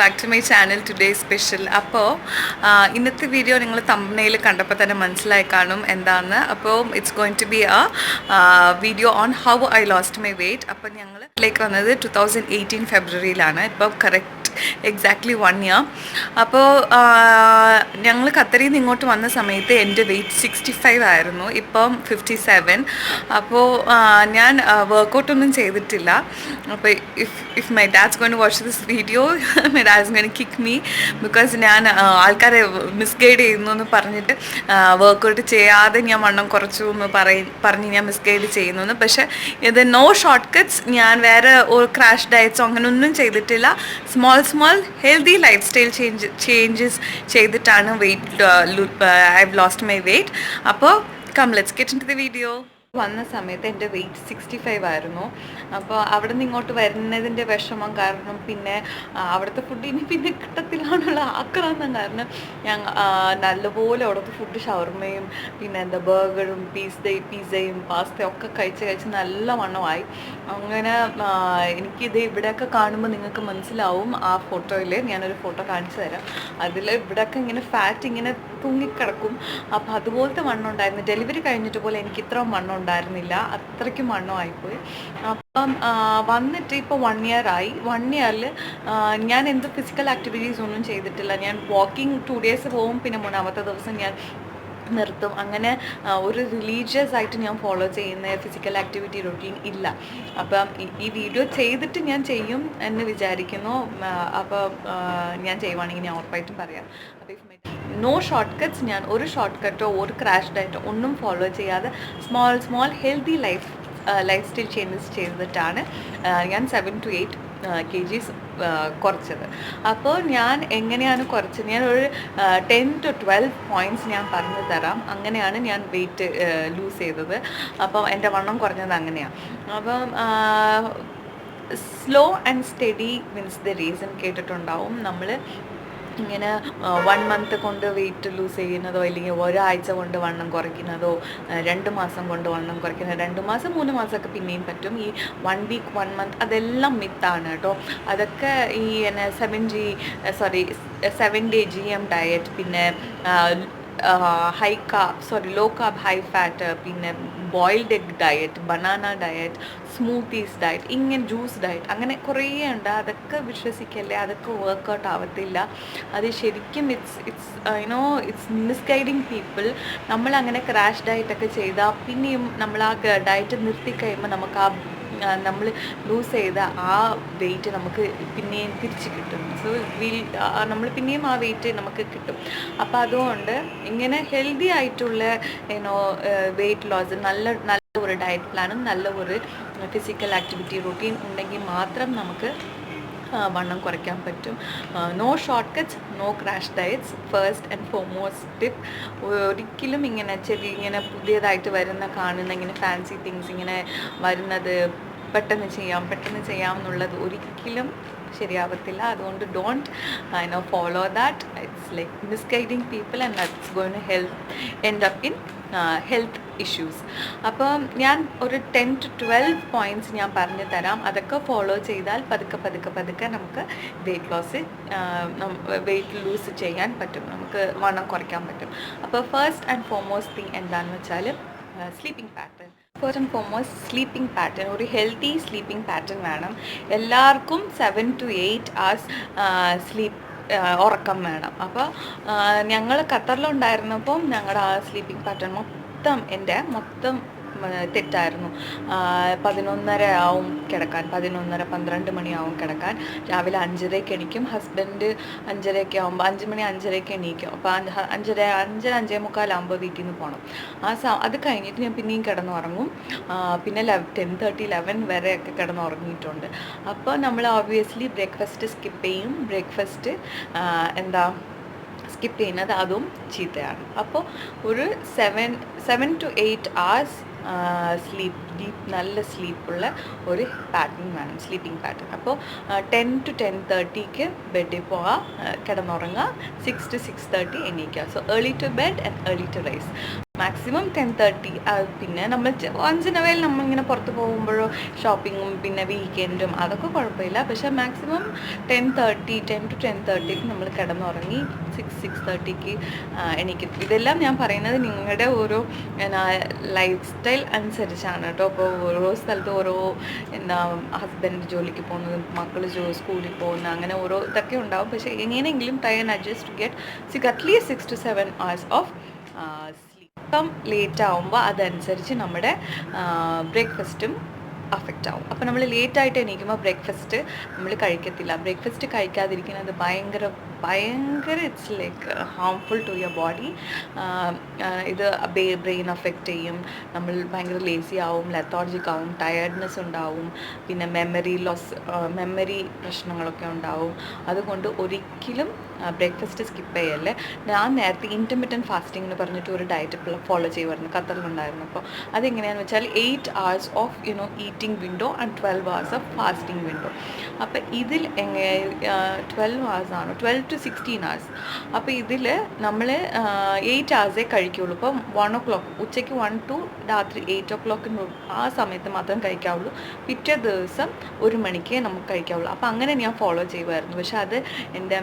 Back to my channel today special. അപ്പോൾ ഇന്നത്തെ video നിങ്ങൾ തമ്പനയിൽ കണ്ടപ്പോൾ തന്നെ മനസ്സിലായി കാണും എന്താണെന്ന്. അപ്പോൾ it's going to be video on how I lost my weight. അപ്പോൾ ഞങ്ങൾ ലേക്ക് വന്നത് 2018 ഫെബ്രുവരിയിലാണ്. ഇപ്പോൾ കറക്റ്റ് എക്സാക്ട്ലി 1 ഇയർ. അപ്പോൾ ഞങ്ങൾ ഖത്തറിൽ നിന്ന് ഇങ്ങോട്ട് വന്ന സമയത്ത് എൻ്റെ വെയ്റ്റ് 65 ആയിരുന്നു, ഇപ്പം 57. അപ്പോൾ ഞാൻ വർക്കൗട്ടൊന്നും ചെയ്തിട്ടില്ല. അപ്പോൾ if my dad's going to watch this video my dad's going to kick me, because ഞാൻ ആൾക്കാരെ മിസ്ഗൈഡ് ചെയ്യുന്നു എന്ന് പറഞ്ഞിട്ട് വർക്കൗട്ട് ചെയ്യാതെ ഞാൻ വണ്ണം കുറച്ചു എന്ന് പറഞ്ഞ് ഞാൻ മിസ്ഗൈഡ് ചെയ്യുന്നു. പക്ഷേ ഇത് നോ ഷോർട്ട് കട്ട്സ്. ഞാൻ വേറെ ഒരു ക്രാഷ് ഡയറ്റ്സോ അങ്ങനെയൊന്നും ചെയ്തിട്ടില്ല. Small healthy life style changes ചെയ്തിട്ടാണ് I have lost my weight. അപ്പോൾ let's get into the video. വന്ന സമയത്ത് എൻ്റെ വെയ്റ്റ് 65 ആയിരുന്നു. അപ്പോൾ അവിടെ നിന്ന് ഇങ്ങോട്ട് വരുന്നതിൻ്റെ വിഷമം കാരണം, പിന്നെ അവിടുത്തെ ഫുഡ് ഇനി പിന്നെ കിട്ടത്തില്ലാന്നുള്ള ആക്രാന്തം കാരണം ഞാൻ നല്ലപോലെ അവിടുത്തെ ഫുഡ് ഷവർമയും പിന്നെ ബർഗറും പിസ്സയും പാസ്തയും ഒക്കെ കഴിച്ച് നല്ല വണ്ണമായി. അങ്ങനെ എനിക്കിത് ഇവിടെയൊക്കെ കാണുമ്പോൾ നിങ്ങൾക്ക് മനസ്സിലാവും. ആ ഫോട്ടോയിൽ ഞാനൊരു ഫോട്ടോ കാണിച്ചു തരാം. അതിൽ ഇവിടെയൊക്കെ ഇങ്ങനെ ഫാറ്റ് ഇങ്ങനെ തൂങ്ങിക്കിടക്കും. അപ്പോൾ അതുപോലത്തെ വണ്ണം ഉണ്ടായിരുന്നു. ഡെലിവറി കഴിഞ്ഞിട്ട് പോലെ എനിക്ക് ഇത്ര വണ്ണം ഉണ്ടായിരുന്നില്ല, അത്രയ്ക്കും വണ്ണമായിപ്പോയി. അപ്പം വന്നിട്ട് ഇപ്പോൾ 1 ഇയർ ആയി. 1 ഇയറിൽ ഞാൻ എന്ത് ഫിസിക്കൽ ആക്ടിവിറ്റീസ് ഒന്നും ചെയ്തിട്ടില്ല. ഞാൻ വാക്കിംഗ് 2 ഡേയ്സ് പോവും, പിന്നെ 3ാമത്തെ ദിവസം ഞാൻ നിർത്തും. അങ്ങനെ ഒരു റിലീജിയസ് ആയിട്ട് ഞാൻ ഫോളോ ചെയ്യുന്ന ഫിസിക്കൽ ആക്ടിവിറ്റി റൊട്ടീൻ ഇല്ല. അപ്പം ഈ വീഡിയോ ചെയ്തിട്ട് ഞാൻ ചെയ്യും എന്ന് വിചാരിക്കുന്നു. അപ്പോൾ ഞാൻ ചെയ്യുവാണെങ്കിൽ ഞാൻ ഉറപ്പായിട്ടും പറയാം. അപ്പോൾ നോ ഷോർട്ട് കട്ട്സ്. ഞാൻ ഒരു ഷോർട്ട് കട്ടോ ഒരു ക്രാഷ് ഡയറ്റോ ഒന്നും ഫോളോ ചെയ്യാതെ small healthy life style changes ചെയ്തിട്ടാണ് ഞാൻ 7 to 8 kgs കുറച്ചത്. അപ്പോൾ ഞാൻ എങ്ങനെയാണ് കുറച്ചത്, ഞാൻ ഒരു 10 to 12 പോയിൻറ്റ്സ് ഞാൻ പറഞ്ഞു തരാം. അങ്ങനെയാണ് ഞാൻ വെയിറ്റ് ലൂസ് ചെയ്തത്. അപ്പം എൻ്റെ വണ്ണം കുറഞ്ഞത് അങ്ങനെയാണ്. അപ്പം slow and study means the reason കേട്ടിട്ടുണ്ടാവും. നമ്മൾ ഇങ്ങനെ 1 month കൊണ്ട് വെയിറ്റ് ലൂസ് ചെയ്യുന്നതോ, അല്ലെങ്കിൽ ഒരാഴ്ച കൊണ്ട് വണ്ണം കുറയ്ക്കുന്നതോ, 2 മാസം കൊണ്ട് വണ്ണം കുറയ്ക്കുന്നത്, 2 മാസം 3 മാസമൊക്കെ പിന്നെയും പറ്റും. ഈ 1 week 1 month അതെല്ലാം മിത്താണ് കേട്ടോ. അതൊക്കെ ഈ 7 day GM ഡയറ്റ്, പിന്നെ ലോ കാർബ് ഹൈ ഫാറ്റ്, പിന്നെ boiled egg diet, banana diet, smoothies diet, ഇങ്ങനെ ജ്യൂസ് ഡയറ്റ്, അങ്ങനെ കുറേ ഉണ്ട്. അതൊക്കെ വിശ്വസിക്കല്ലേ, അതൊക്കെ വർക്കൗട്ട് ആവത്തില്ല. അത് ശരിക്കും ഇറ്റ്സ് മിസ്ഗൈഡിങ് പീപ്പിൾ. നമ്മളങ്ങനെ ക്രാഷ് ഡയറ്റൊക്കെ ചെയ്താൽ പിന്നെയും നമ്മൾ ആ ഡയറ്റ് നിർത്തിക്കഴിയുമ്പോൾ നമുക്ക് നമ്മൾ ലൂസ് ചെയ്ത ആ വെയിറ്റ് നമുക്ക് പിന്നെയും തിരിച്ച് കിട്ടും. സോ നമ്മൾ പിന്നെയും ആ വെയിറ്റ് നമുക്ക് കിട്ടും. അപ്പോൾ അതുകൊണ്ട് ഇങ്ങനെ ഹെൽത്തി ആയിട്ടുള്ള വെയിറ്റ് ലോസ്, നല്ല ഒരു ഡയറ്റ് പ്ലാനും നല്ല ഒരു ഫിസിക്കൽ ആക്ടിവിറ്റി റൂട്ടീൻ ഉണ്ടെങ്കിൽ മാത്രം നമുക്ക് വണ്ണം കുറയ്ക്കാൻ പറ്റും. No shortcuts, no crash diets. First and foremost tip, ഒരിക്കലും ഇങ്ങനെ പുതിയതായിട്ട് കാണുന്ന ഇങ്ങനെ ഫാൻസി തിങ്സ് ഇങ്ങനെ വരുന്നത് പെട്ടെന്ന് ചെയ്യാം എന്നുള്ളത് ഒരിക്കലും ശരിയാവത്തില്ല. അതുകൊണ്ട് don't follow that. It's like misguiding people and that's going to end up in health issues. അപ്പം ഞാൻ ഒരു 10 to 12 പോയിൻറ്റ്സ് ഞാൻ പറഞ്ഞു തരാം. അതൊക്കെ ഫോളോ ചെയ്താൽ പതുക്കെ നമുക്ക് വെയിറ്റ് ലൂസ് ചെയ്യാൻ പറ്റും, നമുക്ക് വണ്ണം കുറയ്ക്കാൻ പറ്റും. അപ്പോൾ ഫസ്റ്റ് ആൻഡ് ഫോർമോസ്റ്റ് തിങ് എന്താണെന്ന് വെച്ചാൽ sleeping pattern. First and foremost sleeping pattern, ഒരു ഹെൽത്തി സ്ലീപ്പിംഗ് പാറ്റേൺ വേണം. എല്ലാവർക്കും 7 to 8 hours ഉറക്കം വേണം. അപ്പോൾ ഞങ്ങൾ ഖത്തറിലുണ്ടായിരുന്നപ്പം ഞങ്ങളുടെ ആ സ്ലീപ്പിംഗ് പാറ്റേൺ മൊത്തം തെറ്റായിരുന്നു. 11:30 ആവും കിടക്കാൻ, 11:30-12 മണിയാവും കിടക്കാൻ. രാവിലെ 5:30 എണീക്കും. ഹസ്ബൻഡ് 5:30 ആകുമ്പോൾ 5 മണി 5:30 എണീക്കും. അപ്പോൾ 5:45 ആകുമ്പോൾ വീട്ടിൽ നിന്ന് പോകണം. അത് കഴിഞ്ഞിട്ട് ഞാൻ പിന്നെയും കിടന്നുറങ്ങും. പിന്നെ 10:30 11 വരെയൊക്കെ കിടന്നുറങ്ങിയിട്ടുണ്ട്. അപ്പോൾ നമ്മൾ ഓബ്വിയസ്ലി ബ്രേക്ക്ഫാസ്റ്റ് സ്കിപ്പ് ചെയ്യും. ബ്രേക്ക്ഫാസ്റ്റ് സ്കിപ്പ് ചെയ്യുന്നത് അതും ചീത്തയാണ്. അപ്പോൾ ഒരു 7 to 8 hours നല്ല സ്ലീപ്പുള്ള ഒരു പാറ്റേൺ വേണം, സ്ലീപ്പിംഗ് പാറ്റേൺ. അപ്പോൾ 10 to 10:30 ബെഡിൽ പോവുക, കിടന്നുറങ്ങുക, 6 to 6:30 എണീക്കുക. So early to bed and early to rise. Maximum 10:30. പിന്നെ നമ്മൾ വൺസ് ഇൻ എ വൈൽ നമ്മളിങ്ങനെ പുറത്ത് പോകുമ്പോഴോ ഷോപ്പിങ്ങും പിന്നെ വീക്കെൻഡും അതൊക്കെ കുഴപ്പമില്ല. പക്ഷേ മാക്സിമം 10:30, 10 to 10:30 നമ്മൾ കിടന്നുറങ്ങി 6-6:30 എണീക്കും. ഇതെല്ലാം ഞാൻ പറയുന്നത് നിങ്ങളുടെ ഓരോ ലൈഫ് സ്റ്റൈൽ അനുസരിച്ചാണ് കേട്ടോ. അപ്പോൾ ഓരോ സ്ഥലത്ത് ഓരോ ഹസ്ബൻഡ് ജോലിക്ക് പോകുന്നത്, മക്കൾ സ്കൂളിൽ പോകുന്നത്, അങ്ങനെ ഓരോ ഇതൊക്കെ ഉണ്ടാവും. പക്ഷേ എങ്ങനെയെങ്കിലും try and adjust to get at least 6 to 7 hours of ഇപ്പം ലേറ്റ് ആകുമ്പോൾ അതനുസരിച്ച് നമ്മുടെ ബ്രേക്ക്ഫാസ്റ്റും അഫക്റ്റ് ആവും. അപ്പോൾ നമ്മൾ ലേറ്റായിട്ട് എണീക്കുമ്പോൾ ബ്രേക്ക്ഫാസ്റ്റ് നമ്മൾ കഴിക്കത്തില്ല. ബ്രേക്ക്ഫാസ്റ്റ് കഴിക്കാതിരിക്കുന്നത് ഭയങ്കര it's like harmful to your body. ഇത് ബ്രെയിൻ അഫക്റ്റ് ചെയ്യും. നമ്മൾ ഭയങ്കര ലേസി ആവും, ലെത്തോർജിക് ആവും, ടയർഡ്നെസ് ഉണ്ടാവും, പിന്നെ മെമ്മറി പ്രശ്നങ്ങളൊക്കെ ഉണ്ടാവും. അതുകൊണ്ട് ഒരിക്കലും ബ്രേക്ക്ഫാസ്റ്റ് സ്കിപ്പ് ചെയ്യല്ലേ. ഞാൻ നേരത്തെ ഇൻറ്റർമിറ്റൻറ്റ് ഫാസ്റ്റിംഗ് എന്ന് പറഞ്ഞിട്ട് ഒരു ഡയറ്റ് ഫോളോ ചെയ്യുമായിരുന്നു, ഖത്തറിലുണ്ടായിരുന്നു. അപ്പോൾ അതെങ്ങനെയാണെന്ന് വെച്ചാൽ 8 hours of eating window and 12 hours of fasting window. അപ്പോൾ ഇതിൽ 12 hours ആണോ, 12 to 16 hours. അപ്പോൾ ഇതിൽ നമ്മൾ 8 hours കഴിക്കുകയുള്ളൂ. ഇപ്പം 1 o'clock ഉച്ചയ്ക്ക് 1 to രാത്രി 8 o'clock ആ സമയത്ത് മാത്രം കഴിക്കാവുള്ളൂ. പിറ്റേ ദിവസം 1 മണിക്ക് നമുക്ക് കഴിക്കാവുള്ളൂ. അപ്പോൾ അങ്ങനെ ഞാൻ ഫോളോ ചെയ്യുമായിരുന്നു. പക്ഷെ അത് എൻ്റെ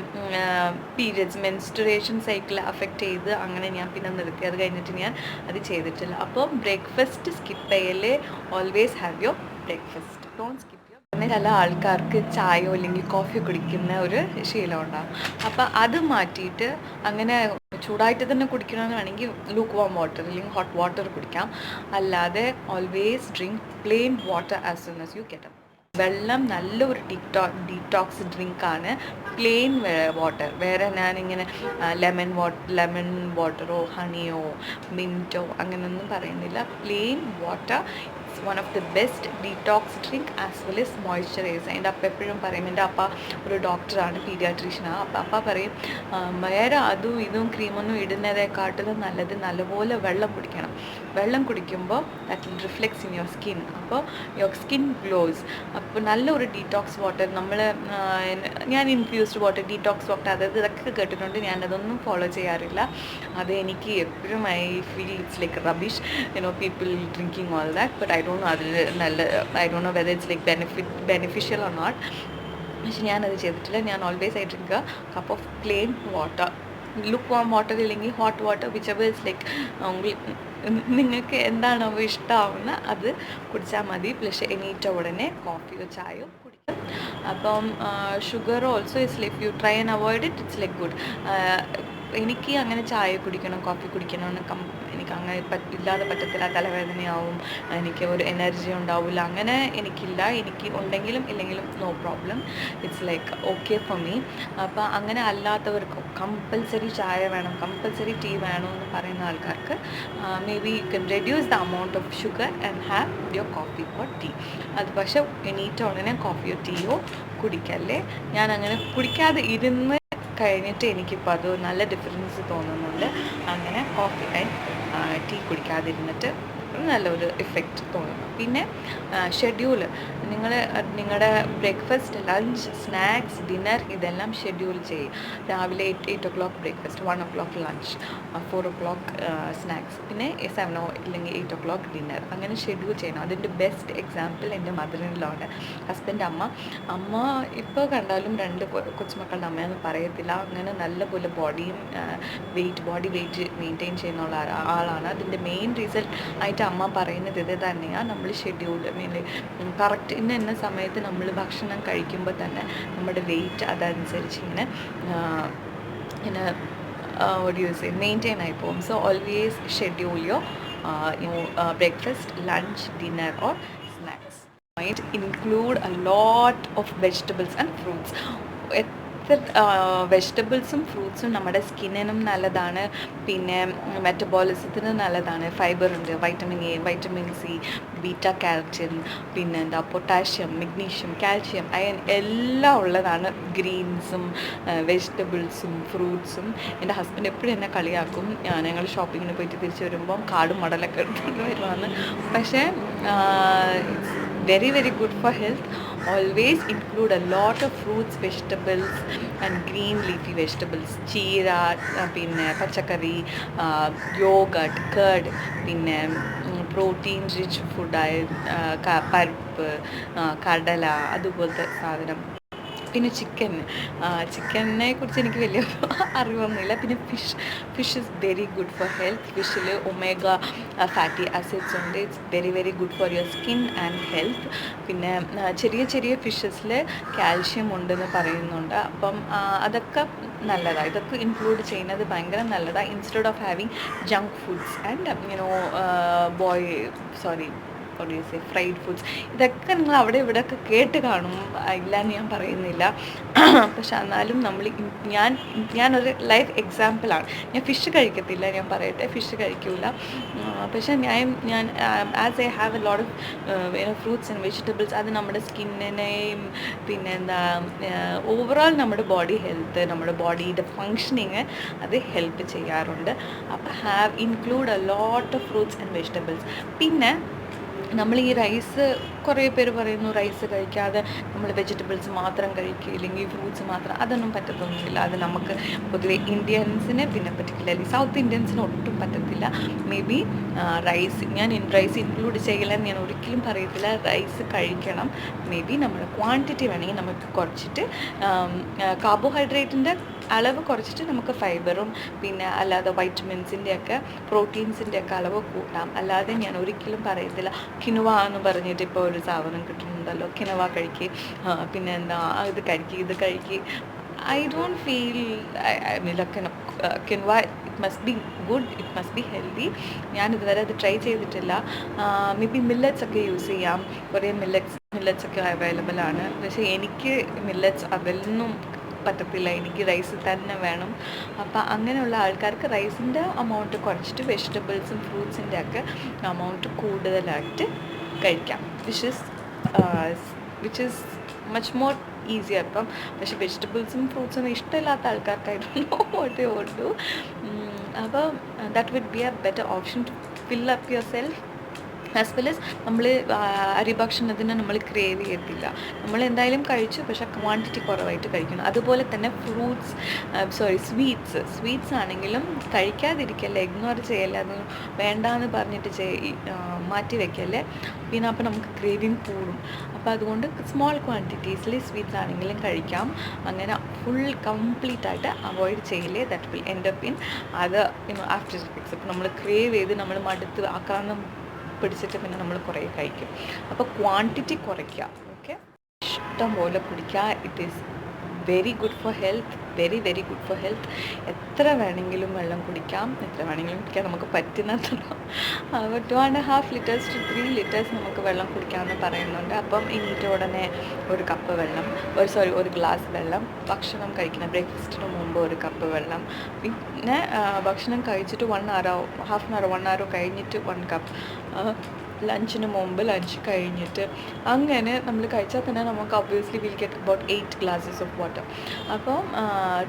പീരിയഡ്സ് മെൻസ്ട്രുവേഷൻ സൈക്കിൾ അഫക്റ്റ് ചെയ്ത് അങ്ങനെ ഞാൻ പിന്നെ നിർത്തി. അത് കഴിഞ്ഞിട്ട് ഞാൻ അത് ചെയ്തിട്ടില്ല. അപ്പോൾ ബ്രേക്ക്ഫാസ്റ്റ് സ്കിപ്പ് ചെയ്യല്ലേ. Always have your breakfast, don't skip. പിന്നെ ചില ആൾക്കാർക്ക് ചായയോ അല്ലെങ്കിൽ കോഫി കുടിക്കുന്ന ഒരു ശീലം ഉണ്ടാകും. അപ്പം അത് മാറ്റിയിട്ട് അങ്ങനെ ചൂടായിട്ട് തന്നെ കുടിക്കണമെന്ന് വേണമെങ്കിൽ ലൂക്ക് വാം വാട്ടർ അല്ലെങ്കിൽ ഹോട്ട് വാട്ടർ കുടിക്കാം. അല്ലാതെ always drink plain water as soon as you get up. വെള്ളം നല്ലൊരു ഡീറ്റോക്സ് ഡ്രിങ്കാണ് പ്ലെയിൻ വാട്ടർ. വേറെ ഞാനിങ്ങനെ ലെമൺ വാട്ടറോ ഹണിയോ മിൻറ്റോ അങ്ങനെയൊന്നും പറയുന്നില്ല. Plain water one of the best detox drink as well as moisturiser. എൻ്റെ അപ്പ എപ്പോഴും പറയും, എൻ്റെ അപ്പ ഒരു ഡോക്ടറാണ്, പീഡിയാട്രീഷ്യനാണ്. അപ്പം അപ്പ പറയും വേറെ അതും ഇതും ക്രീമൊന്നും ഇടുന്നതിനെക്കാട്ടിലും നല്ലത് നല്ലപോലെ വെള്ളം കുടിക്കണം. വെള്ളം കുടിക്കുമ്പോൾ that will reflects in your skin. അപ്പോൾ യുവർ സ്കിൻ ഗ്ലോസ്. അപ്പോൾ നല്ലൊരു ഡീറ്റോക്സ് വാട്ടർ ഞാൻ ഇൻഫ്യൂസ്ഡ് വാട്ടർ, ഡീറ്റോക്സ് വാട്ടർ അതായത് ഇതൊക്കെ കേട്ടിട്ടുണ്ട്. ഞാനതൊന്നും ഫോളോ ചെയ്യാറില്ല. അത് എനിക്ക് എപ്പോഴും I feel it's like rubbish, people drinking all that. But I don't know whether it's like beneficial or not. പക്ഷെ ഞാനത് ചെയ്തിട്ടില്ല. ഞാൻ always I drink a cup of plain water. Lukewarm water ഇല്ലെങ്കിൽ hot water, which ever it's like നിങ്ങൾക്ക് എന്താണോ ഇഷ്ടമാവുന്ന അത് കുടിച്ചാൽ മതി. പ്ലസ് എണീറ്റ ഉടനെ കോഫിയോ ചായയോ കുടിക്കാം. അപ്പം sugar also it's like you try and avoid it. It's like good. എനിക്ക് അങ്ങനെ ചായ കുടിക്കണം കോഫി കുടിക്കണമെന്ന് എനിക്ക് അങ്ങനെ ഇല്ലാതെ പറ്റത്തില്ല. തലവേദനയാവും, എനിക്ക് ഒരു എനർജി ഉണ്ടാവില്ല. അങ്ങനെ എനിക്കില്ല. എനിക്ക് ഉണ്ടെങ്കിലും ഇല്ലെങ്കിലും no problem. It's like okay for me. അപ്പോൾ അങ്ങനെ അല്ലാത്തവർക്ക് കമ്പൽസറി ചായ വേണം, കമ്പൽസറി ടീ വേണമെന്ന് പറയുന്ന ആൾക്കാർക്ക് maybe you can reduce the amount of sugar and have your coffee or tea. അത് പക്ഷേ എണീറ്റ ഉടനെ കോഫിയോ ടീയോ കുടിക്കല്ലേ. ഞാൻ അങ്ങനെ കുടിക്കാതെ ഇരുന്ന് കഴിഞ്ഞിട്ട് എനിക്കിപ്പോൾ അത് നല്ല ഡിഫറൻസ് തോന്നുന്നുണ്ട്. അങ്ങനെ കോഫി ആൻഡ് ടീ കുടിക്കാതിരുന്നിട്ട് നല്ലൊരു എഫക്റ്റ് തോന്നുന്നു. പിന്നെ ഷെഡ്യൂള് നിങ്ങളുടെ ബ്രേക്ക്ഫാസ്റ്റ്, ലഞ്ച്, സ്നാക്സ്, ഡിന്നർ ഇതെല്ലാം ഷെഡ്യൂൾ ചെയ്യും. രാവിലെ 8 o'clock breakfast, 1 o'clock lunch, 4 o'clock snacks, പിന്നെ 7 അല്ലെങ്കിൽ 8 o'clock ഡിന്നർ. അങ്ങനെ ഷെഡ്യൂൾ ചെയ്യണം. അതിൻ്റെ ബെസ്റ്റ് എക്സാമ്പിൾ എൻ്റെ മദറിനിലാണ്. ഹസ്ബൻഡ് അമ്മ ഇപ്പോൾ കണ്ടാലും 2 കൊച്ചുമക്കളുടെ അമ്മയെന്ന് പറയത്തില്ല. അങ്ങനെ നല്ലപോലെ ബോഡി വെയിറ്റ് മെയിൻറ്റെയിൻ ചെയ്യുന്നുള്ള ആളാണ്. അതിൻ്റെ മെയിൻ റീസൺ ആയിട്ട് അമ്മ പറയുന്നത് ഇത് തന്നെയാണ്. നമ്മൾ ഷെഡ്യൂൾ കറക്റ്റ് ഇന്ന സമയത്ത് നമ്മൾ ഭക്ഷണം കഴിക്കുമ്പോൾ തന്നെ നമ്മുടെ വെയിറ്റ് അതനുസരിച്ച് ഇങ്ങനെ മെയിൻറ്റെയിൻ ആയി പോകും. So always schedule your breakfast, lunch, dinner or snacks. Include a lot of vegetables and fruits. വെജിറ്റബിൾസും ഫ്രൂട്ട്സും നമ്മുടെ സ്കിന്നിനും നല്ലതാണ്, പിന്നെ മെറ്റബോളിസത്തിന് നല്ലതാണ്. ഫൈബറുണ്ട്, vitamin A, vitamin C, beta carotene, പിന്നെ പൊട്ടാഷ്യം, മഗ്നീഷ്യം, കാൽഷ്യം, അയൺ എല്ലാം ഉള്ളതാണ് ഗ്രീൻസും വെജിറ്റബിൾസും ഫ്രൂട്ട്സും. എൻ്റെ ഹസ്ബൻഡ് എപ്പോഴും എന്നെ കളിയാക്കും, ഞങ്ങൾ ഷോപ്പിങ്ങിന് പോയിട്ട് തിരിച്ച് വരുമ്പം കാടും മടലൊക്കെ എടുത്തുകൊണ്ട് വരുവാണ്. പക്ഷേ very very good for health. Always include a lot of fruits, vegetables and green leafy vegetables. Cheera, പിന്നെ പച്ചക്കറി, യോഗട്ട്, കേർഡ്, പിന്നെ പ്രോട്ടീൻ റിച്ച് ഫുഡായ പരിപ്പ്, കടല, അതുപോലത്തെ സാധനം. പിന്നെ ചിക്കനെ കുറിച്ച് എനിക്ക് വലിയ അറിവൊന്നുമില്ല. പിന്നെ fish is very good for health. ഫിഷിൽ ഒമേഗ ഫാറ്റി ആസിഡ്സ് ഉണ്ട്. It's very very good for your skin and health. പിന്നെ ചെറിയ ഫിഷസിൽ കാൽഷ്യം ഉണ്ടെന്ന് പറയുന്നുണ്ട്. അപ്പം അതൊക്കെ നല്ലതാണ്. ഇതൊക്കെ ഇൻക്ലൂഡ് ചെയ്യുന്നത് ഭയങ്കര നല്ലതാണ്. Instead of having junk foods and fried foods. ഇതൊക്കെ നിങ്ങൾ അവിടെ ഇവിടെയൊക്കെ കേട്ട് കാണും, ഇല്ലയെന്ന് ഞാൻ പറയുന്നില്ല. പക്ഷെ എന്നാലും ഞാനൊരു ലൈഫ് എക്സാമ്പിളാണ്. ഞാൻ ഫിഷ് കഴിക്കത്തില്ല, ഞാൻ പറയട്ടെ, ഫിഷ് കഴിക്കില്ല. പക്ഷെ ഞാൻ as I have A lot of fruits and vegetables, അത് നമ്മുടെ സ്കിന്നിനെയും പിന്നെ ഓവറോൾ നമ്മുടെ ബോഡി ഹെൽത്ത്, നമ്മുടെ ബോഡിയുടെ ഫങ്ഷനിങ് അത് ഹെൽപ്പ് ചെയ്യാറുണ്ട്. അപ്പോൾ include a lot of fruits and vegetables. പിന്നെ നമ്മൾ ഈ റൈസ്, കുറേ പേര് പറയുന്നു റൈസ് കഴിക്കാതെ നമ്മൾ വെജിറ്റബിൾസ് മാത്രം കഴിക്കുക, ഇല്ലെങ്കിൽ ഫ്രൂട്ട്സ് മാത്രം. അതൊന്നും പറ്റത്തൊന്നുമില്ല. അത് നമുക്ക് പൊതുവെ ഇന്ത്യൻസിന്, പിന്നെ പർട്ടിക്കുലർലി സൗത്ത് ഇന്ത്യൻസിന് ഒട്ടും പറ്റത്തില്ല. മേ ബി റൈസ് ഇൻക്ലൂഡ് ചെയ്യില്ലെന്ന് ഞാൻ ഒരിക്കലും പറയത്തില്ല. റൈസ് കഴിക്കണം. മേ ബി നമ്മുടെ ക്വാണ്ടിറ്റി വേണമെങ്കിൽ നമുക്ക് കുറച്ചിട്ട് കാർബോഹൈഡ്രേറ്റിൻ്റെ അളവ് കുറച്ചിട്ട് നമുക്ക് ഫൈബറും പിന്നെ അല്ലാതെ വൈറ്റമിൻസിൻ്റെയൊക്കെ പ്രോട്ടീൻസിൻ്റെയൊക്കെ അളവ് കൂട്ടാം. അല്ലാതെ ഞാൻ ഒരിക്കലും പറയത്തില്ല കിനുവ എന്ന് പറഞ്ഞിട്ട് ഇപ്പോൾ ഒരു സാധനം കിട്ടുന്നുണ്ടല്ലോ, കിനുവ കഴിക്കുക, പിന്നെ ഇത് കഴിക്കുക. I don't feel quinoa it must be good, it must be healthy. ഞാൻ ഇതുവരെ അത് ട്രൈ ചെയ്തിട്ടില്ല. മേ ബി മില്ലറ്റ്സ് ഒക്കെ യൂസ് ചെയ്യാം. കുറേ മില്ലറ്റ്സ് ഒക്കെ അവൈലബിൾ ആണ്. പക്ഷേ എനിക്ക് മില്ലറ്റ്സ് അതൊന്നും പറ്റത്തില്ല. എനിക്ക് റൈസ് തന്നെ വേണം. അപ്പം അങ്ങനെയുള്ള ആൾക്കാർക്ക് റൈസിൻ്റെ അമൗണ്ട് കുറച്ചിട്ട് വെജിറ്റബിൾസും ഫ്രൂട്ട്സിൻ്റെ ഒക്കെ അമൗണ്ട് കൂടുതലായിട്ട് കഴിക്കാം. Which is much more easier. അപ്പം പക്ഷേ വെജിറ്റബിൾസും ഫ്രൂട്ട്സും ഇഷ്ടമില്ലാത്ത ആൾക്കാർക്കായിരുന്നു ഓട്ടേ ഉള്ളൂ. അപ്പോൾ that would be a better option to fill up your self. As well as നമ്മൾ അരിഭക്ഷണത്തിന് നമ്മൾ ക്രേവ് ചെയ്യത്തില്ല. നമ്മൾ എന്തായാലും കഴിച്ചു, പക്ഷേ ക്വാണ്ടിറ്റി കുറവായിട്ട് കഴിക്കണം. അതുപോലെ തന്നെ സ്വീറ്റ്സ് ആണെങ്കിലും കഴിക്കാതിരിക്കല്ലേ, ഇഗ്നോർ ചെയ്യല്ലേ, അത് വേണ്ടാന്ന് പറഞ്ഞിട്ട് മാറ്റി വയ്ക്കല്ലേ. പിന്നെ അപ്പോൾ നമുക്ക് ക്രേവിങ് കൂടും. അപ്പോൾ അതുകൊണ്ട് സ്മോൾ ക്വാണ്ടിറ്റീസിൽ സ്വീറ്റ്സ് ആണെങ്കിലും കഴിക്കാം. അങ്ങനെ കംപ്ലീറ്റ് ആയിട്ട് അവോയ്ഡ് ചെയ്യില്ലേ. That will end up in അത് ആഫ്റ്റർ എഫക്ട്സ്. ഇപ്പോൾ നമ്മൾ ക്രേവ് ചെയ്ത് നമ്മൾ മടുത്ത് ആക്രാന്തം പിടിച്ചിട്ട് പിന്നെ നമ്മൾ കുറേ കഴിക്കും. അപ്പോൾ ക്വാണ്ടിറ്റി കുറയ്ക്കുക. ഓക്കെ, ഇഷ്ടം പോലെ കുടിക്കുക. It is very good for health, very very good for health. എത്ര വേണമെങ്കിലും വെള്ളം കുടിക്കാം, നമുക്ക് പറ്റുന്നത്ര. 2.5 liters to 3 liters നമുക്ക് വെള്ളം കുടിക്കാമെന്ന് പറയുന്നുണ്ട്. അപ്പം ഇനിയിട്ട് ഉടനെ ഒരു കപ്പ് വെള്ളം, ഒരു ഗ്ലാസ് വെള്ളം, ഭക്ഷണം കഴിക്കണം ബ്രേക്ക്ഫാസ്റ്റിന് മുമ്പ് ഒരു കപ്പ് വെള്ളം, പിന്നെ ഭക്ഷണം കഴിച്ചിട്ട് 1 hour, half an hour 1 hour കഴിഞ്ഞിട്ട് 1 cup, ലഞ്ചിന് മുമ്പ്, ലഞ്ച് കഴിഞ്ഞിട്ട്, അങ്ങനെ നമ്മൾ കഴിച്ചാൽ തന്നെ നമുക്ക് obviously will get about 8 glasses of water. അപ്പം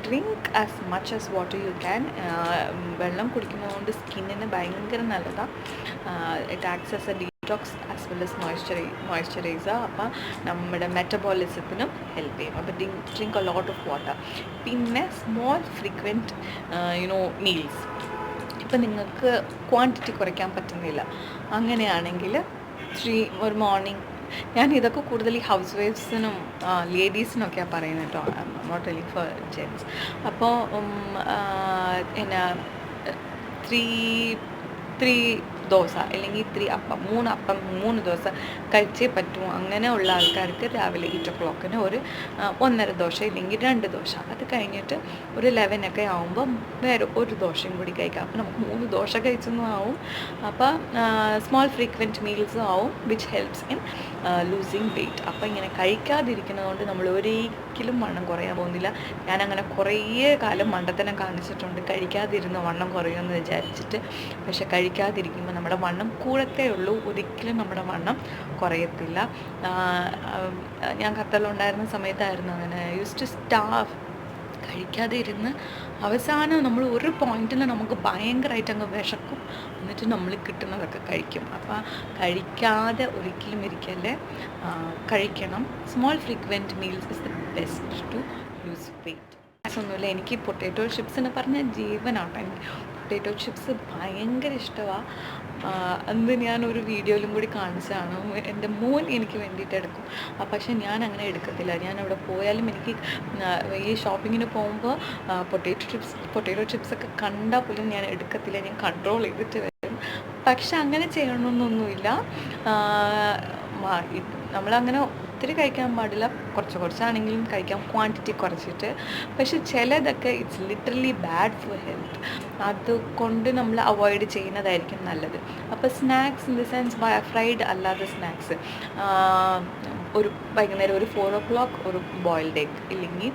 drink as much as water you can. വെള്ളം കുടിക്കുന്നതുകൊണ്ട് സ്കിന്നിന് ഭയങ്കര നല്ലതാണ്. It acts as A detox as well as moisturiser. അപ്പം നമ്മുടെ മെറ്റബോളിസത്തിനും ഹെൽപ്പ് ചെയ്യും. അപ്പോൾ drink A lot of water. പിന്നെ സ്മോൾ ഫ്രീക്വൻറ്റ് മീൽസ്. ഇപ്പം നിങ്ങൾക്ക് ക്വാണ്ടിറ്റി കുറയ്ക്കാൻ പറ്റുന്നില്ല, അങ്ങനെയാണെങ്കിൽ ഒരു മോർണിംഗ്, ഞാൻ ഇതൊക്കെ കൂടുതൽ ഈ ഹൗസ് വൈഫ്സിനും ലേഡീസിനൊക്കെയാണ് പറയുന്നത് കേട്ടോ, നോട്ട് റിയലി ഫോർ ജെൻറ്റ്സ്. അപ്പോൾ എന്നാ 3 ദോശ അല്ലെങ്കിൽ 3 അപ്പം, 3 അപ്പം 3 ദോശ കഴിച്ചേ പറ്റുമോ. അങ്ങനെ ഉള്ള ആൾക്കാർക്ക് രാവിലെ 8 o'clock ഒരു 1.5 ദോശ ഇല്ലെങ്കിൽ 2 ദോശ, അത് കഴിഞ്ഞിട്ട് ഒരു 11 ഒക്കെ ആകുമ്പം വേറെ ഒരു ദോശയും കൂടി കഴിക്കാം. അപ്പോൾ നമുക്ക് 3 ദോശ കഴിച്ചൊന്നും ആവും. അപ്പോൾ സ്മോൾ ഫ്രീക്വൻറ്റ് മീൽസും ആവും, which helps in losing weight. അപ്പോൾ ഇങ്ങനെ കഴിക്കാതിരിക്കുന്നതുകൊണ്ട് നമ്മൾ ഒരിക്കലും വണ്ണം കുറയാൻ പോകുന്നില്ല. ഞാനങ്ങനെ കുറേ കാലം മണ്ടത്തനം കാണിച്ചിട്ടുണ്ട്, കഴിക്കാതിരുന്ന് വണ്ണം കുറയുമെന്ന് വിചാരിച്ചിട്ട്. പക്ഷെ കഴിക്കാതിരിക്കുമ്പോൾ നമ്മുടെ വണ്ണം കൂടത്തേ ഉള്ളൂ, ഒരിക്കലും നമ്മുടെ വണ്ണം കുറയത്തില്ല. ഞാൻ ഖത്തറിലുണ്ടായിരുന്ന സമയത്തായിരുന്നു അങ്ങനെ. യൂസ് ടു കഴിക്കാതെ ഇരുന്ന് അവസാനം നമ്മൾ ഒരു പോയിന്റിൽ നമുക്ക് ഭയങ്കരമായിട്ട് അങ്ങ് വിശക്കും, എന്നിട്ട് നമ്മൾ കിട്ടുന്നതൊക്കെ കഴിക്കും. അപ്പോൾ കഴിക്കാതെ ഒരിക്കലും ഇരിക്കല്ലേ, കഴിക്കണം. Small frequent meals is the best to lose weight. ഒന്നുമില്ല, എനിക്ക് പൊട്ടാറ്റോ ചിപ്സ് എന്ന് പറഞ്ഞാൽ ജീവനാട്ടോ. എനിക്ക് പൊട്ടാറ്റോ ചിപ്സ് ഭയങ്കര ഇഷ്ടമാണ്. അന്ന് ഞാനൊരു വീഡിയോയിലും കൂടി കാണിച്ചതാണ്. എൻ്റെ മോൻ എനിക്ക് വേണ്ടിയിട്ട് എടുക്കും, പക്ഷേ ഞാൻ അങ്ങനെ എടുക്കത്തില്ല. ഞാൻ അവിടെ പോയാലും എനിക്ക് ഈ ഷോപ്പിങ്ങിന് പോകുമ്പോൾ പൊട്ടാറ്റോ ചിപ്സൊക്കെ കണ്ടാൽ പോലും ഞാൻ എടുക്കത്തില്ല. ഞാൻ കൺട്രോൾ ചെയ്തിട്ട് വരും. പക്ഷെ അങ്ങനെ ചെയ്യണമെന്നൊന്നുമില്ല. നമ്മളങ്ങനെ ഒത്തിരി കഴിക്കാൻ പാടില്ല, കുറച്ചാണെങ്കിലും കഴിക്കാം, ക്വാണ്ടിറ്റി കുറച്ചിട്ട്. പക്ഷെ ചിലതൊക്കെ it's literally bad for health. അതുകൊണ്ട് നമ്മൾ അവോയ്ഡ് ചെയ്യുന്നതായിരിക്കും നല്ലത്. അപ്പോൾ snacks in the sense fried അല്ലാത്ത സ്നാക്സ്, ഒരു വൈകുന്നേരം ഒരു 4 o'clock ഒരു ബോയിൽഡ് എഗ്, ഇല്ലെങ്കിൽ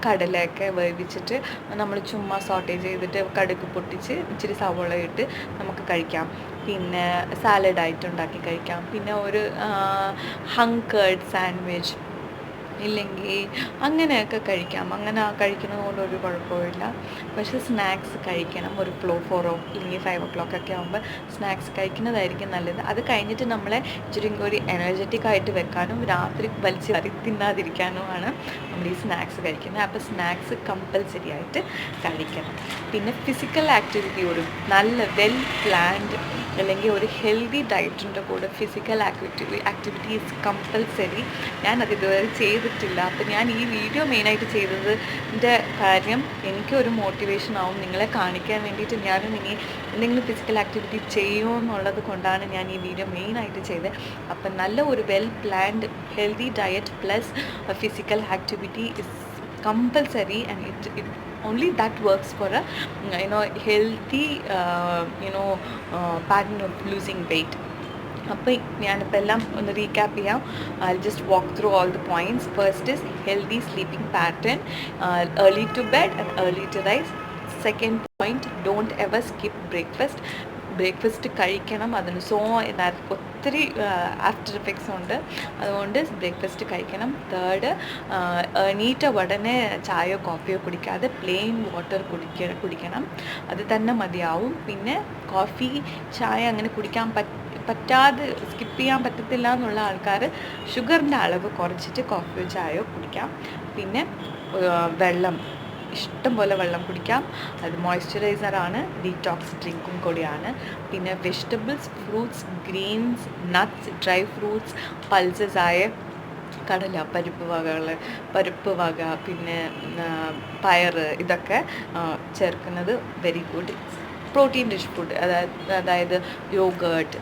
കടലയൊക്കെ വേവിച്ചിട്ട് നമ്മൾ ചുമ്മാ സോട്ടേ ചെയ്തിട്ട് കടുക് പൊട്ടിച്ച് ഇച്ചിരി സവോള ഇട്ട് നമുക്ക് കഴിക്കാം. പിന്നെ സാലഡായിട്ട് ഉണ്ടാക്കി കഴിക്കാം. പിന്നെ ഒരു ഹങ്കേർഡ് സാൻഡ്വിച്ച് ഇല്ലെങ്കിൽ അങ്ങനെയൊക്കെ കഴിക്കാം. അങ്ങനെ കഴിക്കുന്നത് കൊണ്ട് ഒരു കുഴപ്പമില്ല. പക്ഷേ സ്നാക്സ് കഴിക്കണം. ഒരു 4 അല്ലെങ്കിൽ 5 o'clock ഒക്കെ ആകുമ്പോൾ സ്നാക്സ് കഴിക്കുന്നതായിരിക്കും നല്ലത്. അത് കഴിഞ്ഞിട്ട് നമ്മളെ ഇച്ചിരി ഒരു എനർജറ്റിക് ആയിട്ട് വെക്കാനും രാത്രി വലിച്ച് വരി തിന്നാതിരിക്കാനുമാണ് നമ്മൾ ഈ സ്നാക്സ് കഴിക്കുന്നത്. അപ്പോൾ സ്നാക്സ് കമ്പൽസറി ആയിട്ട് കഴിക്കണം. പിന്നെ ഫിസിക്കൽ ആക്ടിവിറ്റി, ഒരു നല്ല വെൽ പ്ലാൻഡ് അല്ലെങ്കിൽ ഒരു ഹെൽത്തി ഡയറ്റിൻ്റെ കൂടെ ഫിസിക്കൽ ആക്ടിവിറ്റി ഈസ് കമ്പൽസറി. ഞാനത് ഇതുവരെ ചെയ്തിട്ടില്ല. അപ്പോൾ ഞാൻ ഈ വീഡിയോ മെയിനായിട്ട് ചെയ്തതിൻ്റെ കാര്യം എനിക്കൊരു മോട്ടിവേഷൻ ആവും, നിങ്ങളെ കാണിക്കാൻ വേണ്ടിയിട്ട്. ഞാനും ഇനി എന്തെങ്കിലും ഫിസിക്കൽ ആക്ടിവിറ്റി ചെയ്യുമോ എന്നുള്ളത് കൊണ്ടാണ് ഞാൻ ഈ വീഡിയോ മെയിനായിട്ട് ചെയ്തത്. അപ്പം നല്ല ഒരു well planned healthy diet plus physical activity is compulsory, and it only that works for a healthy pattern of losing weight. അപ്പോൾ ഞാനിപ്പോൾ എല്ലാം ഒന്ന് റീക്യാപ്പ് ചെയ്യാം. I just walk through all the points. First is healthy sleeping pattern, early to bed and early to rise. Second point, don't ever skip breakfast കഴിക്കണം. അതിന് ഒത്തിരി after effects ഉണ്ട്, അതുകൊണ്ട് ബ്രേക്ക്ഫാസ്റ്റ് കഴിക്കണം. തേർഡ്, എണീറ്റ ഉടനെ ചായയോ കോഫിയോ കുടിക്കാതെ പ്ലെയിൻ വാട്ടർ കുടിക്കണം, അത് തന്നെ മതിയാവും. പിന്നെ കോഫി ചായ അങ്ങനെ കുടിക്കാൻ പറ്റാതെ സ്കിപ്പ് ചെയ്യാൻ പറ്റത്തില്ല എന്നുള്ള ആൾക്കാർ ഷുഗറിൻ്റെ അളവ് കുറച്ചിട്ട് കോഫിയോ ചായയോ കുടിക്കാം. പിന്നെ ഇഷ്ടം പോലെ വെള്ളം കുടിക്കാം. അത് മോയ്സ്ചറൈസറാണ്, ഡീറ്റോക്സ് ഡ്രിങ്കും കൂടിയാണ്. പിന്നെ vegetables, fruits, greens, nuts, dry fruits, pulses ആയ കടല, പരിപ്പ് വക, പിന്നെ പയറ്, ഇതൊക്കെ ചേർക്കുന്നത് very good. Protein rich food, അതായത് യോഗേർട്ട്,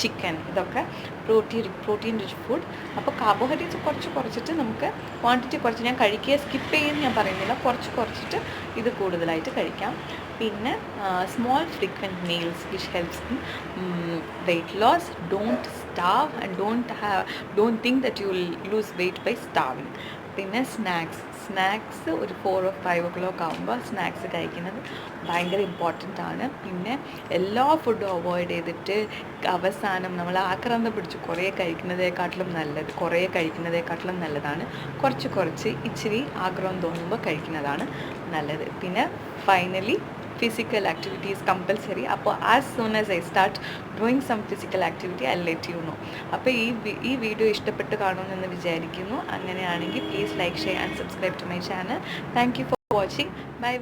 ചിക്കൻ, ഇതൊക്കെ പ്രോട്ടീൻ റിച്ച് ഫുഡ്. അപ്പോൾ കാർബോഹൈഡ്രേറ്റ്സ് കുറച്ചിട്ട് നമുക്ക് ക്വാണ്ടിറ്റി കുറച്ച്, ഞാൻ സ്കിപ്പ് ചെയ്യുമെന്ന് ഞാൻ പറയുന്നില്ല, കുറച്ചിട്ട് ഇത് കൂടുതലായിട്ട് കഴിക്കാം. പിന്നെ small frequent meals which helps in weight loss. Don't starve and don't think that you will lose weight by starving. പിന്നെ സ്നാക്സ് ഒരു 4 or 5 o'clock ആകുമ്പോൾ സ്നാക്സ് കഴിക്കുന്നത് ഭയങ്കര ഇമ്പോർട്ടൻ്റ് ആണ്. പിന്നെ എല്ലാ ഫുഡും അവോയ്ഡ് ചെയ്തിട്ട് അവസാനം നമ്മൾ ആക്രാന്തം പിടിച്ച് കുറേ കഴിക്കുന്നതിനെക്കാട്ടിലും നല്ലതാണ് കുറച്ച് ഇച്ചിരി ആഗ്രഹം തോന്നുമ്പോൾ കഴിക്കുന്നതാണ് നല്ലത്. പിന്നെ finally physical activity is compulsory. അപ്പോൾ as soon as I start doing some physical activity I'll let you know. അപ്പോൾ ഈ വീഡിയോ ഇഷ്ടപ്പെട്ട് കാണുമെന്ന് വിചാരിക്കുന്നു. അങ്ങനെയാണെങ്കിൽ please like, share and subscribe to my channel. Thank you for watching. By.